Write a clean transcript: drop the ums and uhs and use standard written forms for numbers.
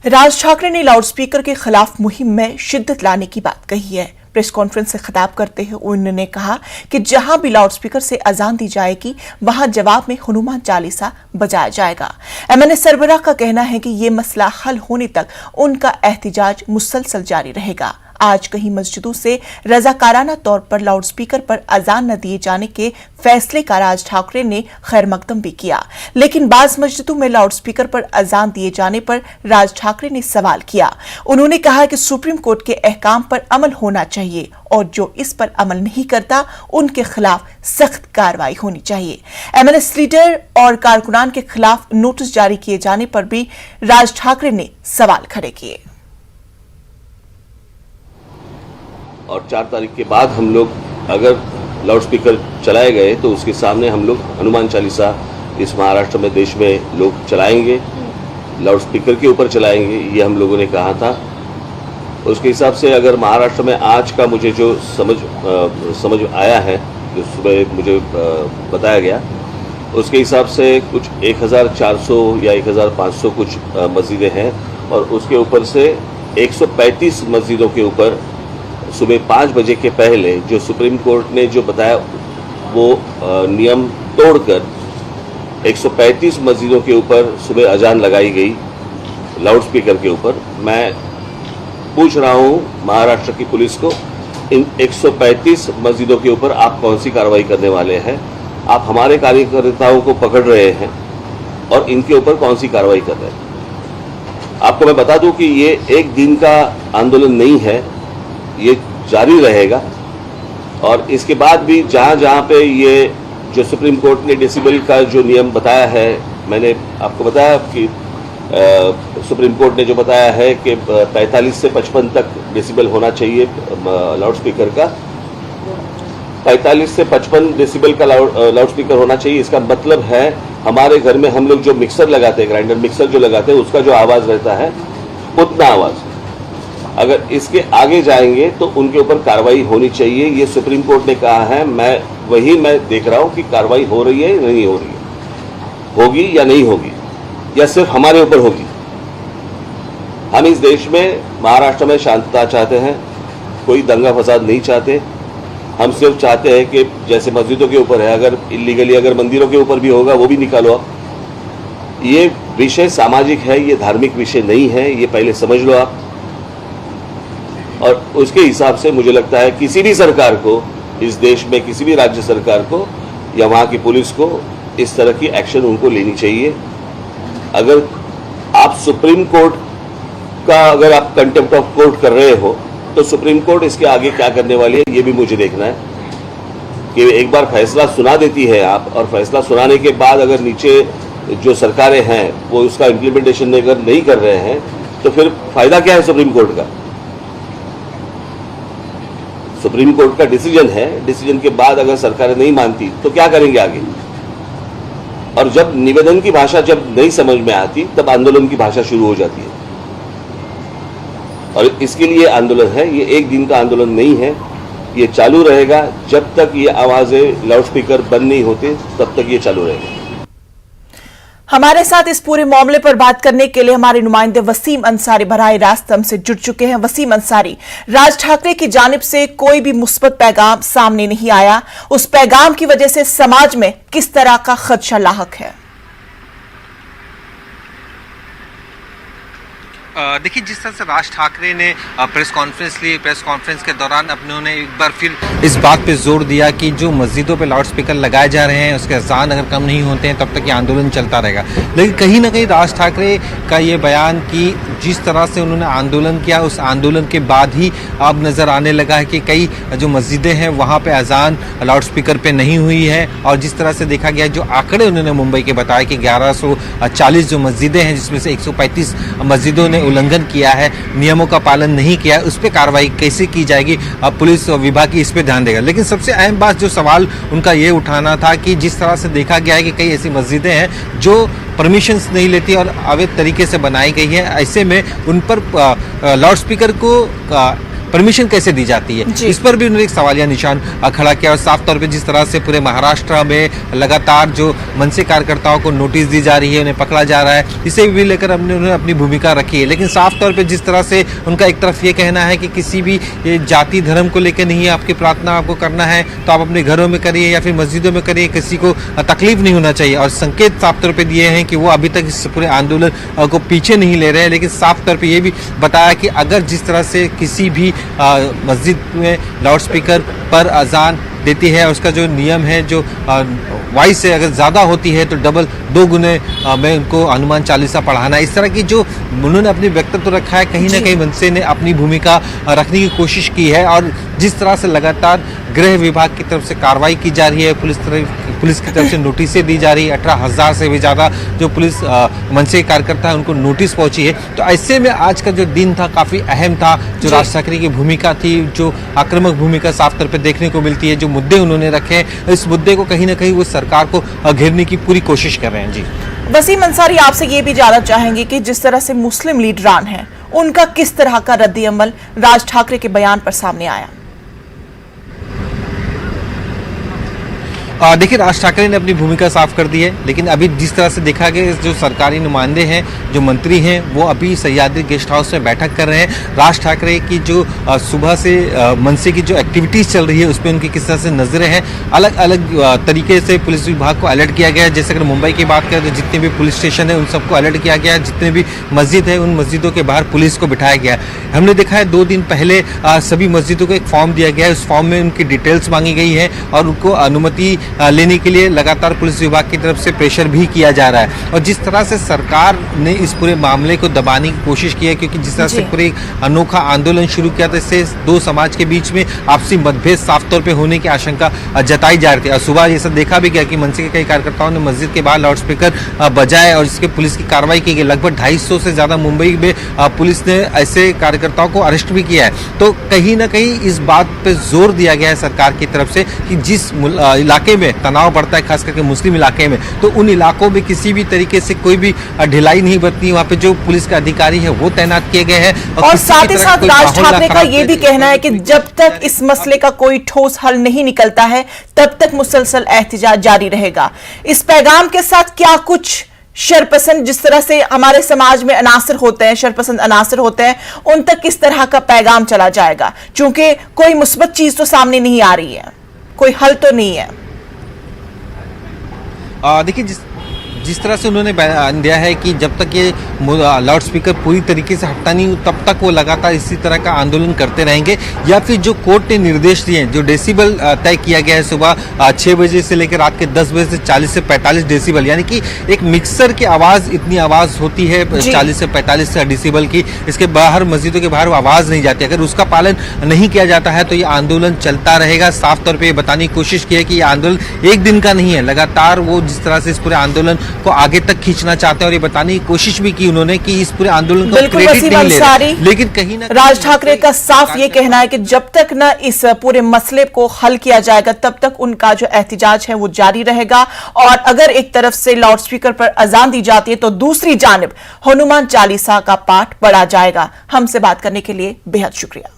राज ठाकरे ने लाउडस्पीकर के खिलाफ मुहिम में शिद्दत लाने की बात कही है। प्रेस कॉन्फ्रेंस से खिताब करते हुए उन्होंने कहा कि जहां भी लाउडस्पीकर से अजान दी जाएगी वहां जवाब में हनुमान चालीसा बजाया जाएगा। एमएनए सरबराह का कहना है कि ये मसला हल होने तक उनका एहतिजाज मुसलसल जारी रहेगा। आज कई मस्जिदों से रजाकाराना तौर पर लाउडस्पीकर पर अजान न दिए जाने के फैसले का राज ठाकरे ने खैर मकदम भी किया, लेकिन बाज मस्जिदों में लाउडस्पीकर पर अजान दिए जाने पर राज ठाकरे ने सवाल किया। उन्होंने कहा कि सुप्रीम कोर्ट के अहकाम पर अमल होना चाहिए और जो इस पर अमल नहीं करता उनके खिलाफ सख्त कार्रवाई होनी चाहिए। एमएनएस लीडर और कारकुनान के खिलाफ नोटिस जारी किए जाने पर भी राज ठाकरे ने सवाल खड़े किए। और 4 तारीख के बाद हम लोग अगर लाउडस्पीकर चलाए गए तो उसके सामने हम लोग हनुमान चालीसा इस महाराष्ट्र में देश में लोग चलाएंगे, लाउडस्पीकर के ऊपर चलाएंगे, ये हम लोगों ने कहा था। उसके हिसाब से अगर महाराष्ट्र में आज का मुझे जो समझ आया है, जो सुबह मुझे बताया गया, उसके हिसाब से कुछ 1400 या 1500 कुछ मस्जिदें हैं और उसके ऊपर से 135 मस्जिदों के ऊपर सुबह 5 बजे के पहले जो सुप्रीम कोर्ट ने जो बताया वो नियम तोड़कर 135 मस्जिदों के ऊपर सुबह अजान लगाई गई लाउडस्पीकर के ऊपर। मैं पूछ रहा हूँ महाराष्ट्र की पुलिस को, इन 135 मस्जिदों के ऊपर आप कौन सी कार्रवाई करने वाले हैं? आप हमारे कार्यकर्ताओं को पकड़ रहे हैं और इनके ऊपर कौन सी कार्रवाई कर रहे हैं? आपको मैं बता दूं कि ये एक दिन का आंदोलन नहीं है, ये जारी रहेगा और इसके बाद भी जहां जहां पे ये जो सुप्रीम कोर्ट ने डेसिबल का जो नियम बताया है, मैंने आपको बताया कि सुप्रीम कोर्ट ने जो बताया है कि 45 से 55 तक डेसिबल होना चाहिए लाउडस्पीकर का, 45 से 55 डेसिबल का लाउडस्पीकर होना चाहिए। इसका मतलब है हमारे घर में हम लोग जो मिक्सर लगाते हैं, ग्राइंडर मिक्सर जो लगाते हैं, उसका जो आवाज़ रहता है उतना आवाज़, अगर इसके आगे जाएंगे तो उनके ऊपर कार्रवाई होनी चाहिए। ये सुप्रीम कोर्ट ने कहा है, मैं देख रहा हूं कि कार्रवाई हो रही है या नहीं हो रही है, होगी या नहीं होगी, या सिर्फ हमारे ऊपर होगी। हम इस देश में महाराष्ट्र में शांतता चाहते हैं, कोई दंगा फसाद नहीं चाहते। हम सिर्फ चाहते हैं कि जैसे मस्जिदों के ऊपर है, अगर इलीगली अगर मंदिरों के ऊपर भी होगा वो भी निकालो आप। ये विषय सामाजिक है, ये धार्मिक विषय नहीं है, ये पहले समझ लो आप। और उसके हिसाब से मुझे लगता है किसी भी सरकार को इस देश में, किसी भी राज्य सरकार को या वहाँ की पुलिस को इस तरह की एक्शन उनको लेनी चाहिए। अगर आप सुप्रीम कोर्ट का अगर आप कंटेम्प्ट ऑफ कोर्ट कर रहे हो तो सुप्रीम कोर्ट इसके आगे क्या करने वाली है ये भी मुझे देखना है। कि एक बार फैसला सुना देती है आप, और फैसला सुनाने के बाद अगर नीचे जो सरकारें हैं वो उसका इम्प्लीमेंटेशन अगर नहीं कर रहे हैं तो फिर फायदा क्या है सुप्रीम कोर्ट का? सुप्रीम कोर्ट का डिसीजन है, डिसीजन के बाद अगर सरकारें नहीं मानती तो क्या करेंगे आगे? और जब निवेदन की भाषा जब नहीं समझ में आती तब आंदोलन की भाषा शुरू हो जाती है। और इसके लिए आंदोलन है, ये एक दिन का आंदोलन नहीं है, ये चालू रहेगा जब तक ये आवाजें लाउडस्पीकर बंद नहीं होते, तब तक ये चालू रहेगा। हमारे साथ इस पूरे मामले पर बात करने के लिए हमारे नुमाइंदे वसीम अंसारी बराह रास्त हमसे जुड़ चुके हैं। वसीम अंसारी, राज ठाकरे की जानिब से कोई भी मुस्बत पैगाम सामने नहीं आया, उस पैगाम की वजह से समाज में किस तरह का खदशा लाहक है? देखिए, जिस तरह से राज ठाकरे ने प्रेस कॉन्फ्रेंस ली, प्रेस कॉन्फ्रेंस के दौरान उन्होंने एक बार फिर इस बात पे जोर दिया कि जो मस्जिदों पे लाउडस्पीकर लगाए जा रहे हैं उसके अजान अगर कम नहीं होते हैं तब तक ये आंदोलन चलता रहेगा। लेकिन कहीं ना कहीं राज ठाकरे का ये बयान कि जिस तरह से उन्होंने आंदोलन किया, उस आंदोलन के बाद ही अब नज़र आने लगा है कि कई जो मस्जिदें हैं वहाँ पर अजान लाउडस्पीकर पर नहीं हुई है। और जिस तरह से देखा गया, जो आंकड़े उन्होंने मुंबई के बताया कि 1140 जो मस्जिदें हैं जिसमें से 135 मस्जिदों ने उल्लंघन किया है, नियमों का पालन नहीं किया है, उस पर कार्रवाई कैसे की जाएगी? अब पुलिस विभाग इस पे ध्यान देगा। लेकिन सबसे अहम बात जो सवाल उनका ये उठाना था कि जिस तरह से देखा गया है कि कई ऐसी मस्जिदें हैं जो परमिशंस नहीं लेती और अवैध तरीके से बनाई गई है, ऐसे में उन पर लाउडस्पीकर को परमिशन कैसे दी जाती है, इस पर भी उन्होंने एक सवालिया निशान खड़ा किया। और साफ तौर पे जिस तरह से पूरे महाराष्ट्र में लगातार जो मनसे कार्यकर्ताओं को नोटिस दी जा रही है, उन्हें पकड़ा जा रहा है, इसे भी लेकर उन्होंने अपनी भूमिका रखी है। लेकिन साफ तौर पे जिस तरह से उनका एक तरफ ये कहना है कि किसी भी जाति धर्म को लेकर नहीं है, आपकी प्रार्थना आपको करना है तो आप अपने घरों में करिए या फिर मस्जिदों में करिए, किसी को तकलीफ नहीं होना चाहिए। और संकेत साफ तौर पे दिए हैं कि वो अभी तक इस पूरे आंदोलन को पीछे नहीं ले रहे हैं। लेकिन साफ तौर पे ये भी बताया कि अगर जिस तरह से किसी भी मस्जिद में लाउडस्पीकर पर अजान देती है, उसका जो नियम है, जो वॉइस से अगर ज़्यादा होती है तो डबल 2 गुने में उनको हनुमान चालीसा पढ़ाना, इस तरह की जो उन्होंने अपनी व्यक्तित्व रखा है, कहीं ना कहीं मनसे ने अपनी भूमिका रखने की कोशिश की है। और जिस तरह से लगातार गृह विभाग की तरफ से कार्रवाई की जा रही है, पुलिस की तरफ से नोटिसें दी जा रही है, 18,000 से भी ज़्यादा जो पुलिस मनसे कार्यकर्ता है उनको नोटिस पहुंची है। तो ऐसे में आज का जो दिन था काफ़ी अहम था। जो राज ठाकरे की भूमिका थी, जो आक्रामक भूमिका साफ तौर पर देखने को मिलती है, जो मुद्दे उन्होंने रखे हैं, इस मुद्दे को कहीं ना कहीं वो सरकार को घेरने की पूरी कोशिश कर रहे हैं। जी वसीम अंसारी, आपसे ये भी जानना चाहेंगे कि जिस तरह से मुस्लिम लीडरान हैं, उनका किस तरह का रद्द-ए-अमल राज ठाकरे के बयान पर सामने आया? देखिए, राज ठाकरे ने अपनी भूमिका साफ कर दी है, लेकिन अभी जिस तरह से देखा गया, जो सरकारी नुमाइंदे हैं, जो मंत्री हैं, वो अभी सह्याद्री गेस्ट हाउस में बैठक कर रहे हैं। राज ठाकरे की जो सुबह से मनसे की जो एक्टिविटीज़ चल रही है, उस पर उनकी किस तरह से नजरें हैं, अलग अलग तरीके से पुलिस विभाग को अलर्ट किया गया है। जैसे अगर मुंबई की बात करें तो जितने भी पुलिस स्टेशन है उन सबको अलर्ट किया गया है, जितने भी मस्जिद है उन मस्जिदों के बाहर पुलिस को बिठाया गया है। हमने देखा है 2 दिन पहले सभी मस्जिदों को एक फॉर्म दिया गया है, उस फॉर्म में उनकी डिटेल्स मांगी गई है और उनको अनुमति लेने के लिए लगातार पुलिस विभाग की तरफ से प्रेशर भी किया जा रहा है। और जिस तरह से सरकार ने इस पूरे मामले को दबाने की कोशिश की है, क्योंकि जिस तरह से पूरे अनोखा आंदोलन शुरू किया था, इससे 2 समाज के बीच में आपसी मतभेद साफ तौर पे होने की आशंका जताई जा रही थी। और सुबह ये सब देखा भी गया कि मनसे के कई कार्यकर्ताओं ने मस्जिद के बाहर लाउडस्पीकर बजाए और इसके पुलिस की कार्रवाई की गई। लगभग 250 से ज्यादा मुंबई में पुलिस ने ऐसे कार्यकर्ताओं को अरेस्ट भी किया है। तो कहीं ना कहीं इस बात पे जोर दिया गया है सरकार की तरफ से कि जिस इलाके में तनाव बढ़ता है, खास करके मुस्लिम इलाके में, तो उन इलाकों में किसी भी तरीके से कोई भी ढिलाई नहीं बरतनी। वहाँ पे जो पुलिस के अधिकारी है वो तैनात किए गए हैं। और साथ ही साथ राज ठाकरे का ये भी कहना है कि जब तक इस मसले का कोई ठोस हल नहीं निकलता है, तब तक मुसलसल एहतिजाज जारी रहेगा। इस पैगाम के साथ क्या कुछ शरपसंद, जिस तरह से हमारे समाज में अनासर होते हैं, शरपसंद अनासर होते हैं, उन तक किस तरह का पैगाम चला जाएगा? क्योंकि कोई मुस्बत चीज तो सामने नहीं आ रही है, कोई हल तो नहीं है। देखिए, जिस तरह से उन्होंने बयान दिया है कि जब तक ये लाउडस्पीकर पूरी तरीके से हटता नहीं, तब तक वो लगातार इसी तरह का आंदोलन करते रहेंगे। या फिर जो कोर्ट ने निर्देश दिए हैं, जो डेसिबल तय किया गया है सुबह 6 बजे से लेकर रात के 10 बजे से 40 से 45 डेसिबल, यानी कि एक मिक्सर की आवाज़, इतनी आवाज़ होती है 40 से 45 डेसिबल की, इसके बाहर मस्जिदों के बाहर वो आवाज़ नहीं जाती। अगर उसका पालन नहीं किया जाता है तो ये आंदोलन चलता रहेगा। साफ तौर पर ये बताने की कोशिश की है कि ये आंदोलन एक दिन का नहीं है, लगातार वो जिस तरह से इस पूरे आंदोलन को आगे तक खींचना चाहते हैं। और ये बताने की कोशिश भी की उन्होंने कि इस पूरे आंदोलन को क्रेडिट नहीं ले रहे, लेकिन कहीं ना राज ठाकरे का साफ ये कहना है कि जब तक न इस पूरे मसले को हल किया जाएगा, तब तक उनका जो एहतिजाज है वो जारी रहेगा। और अगर एक तरफ से लाउडस्पीकर पर अजान दी जाती है तो दूसरी जानिब हनुमान चालीसा का पाठ पढ़ा जाएगा। हमसे बात करने के लिए बेहद शुक्रिया।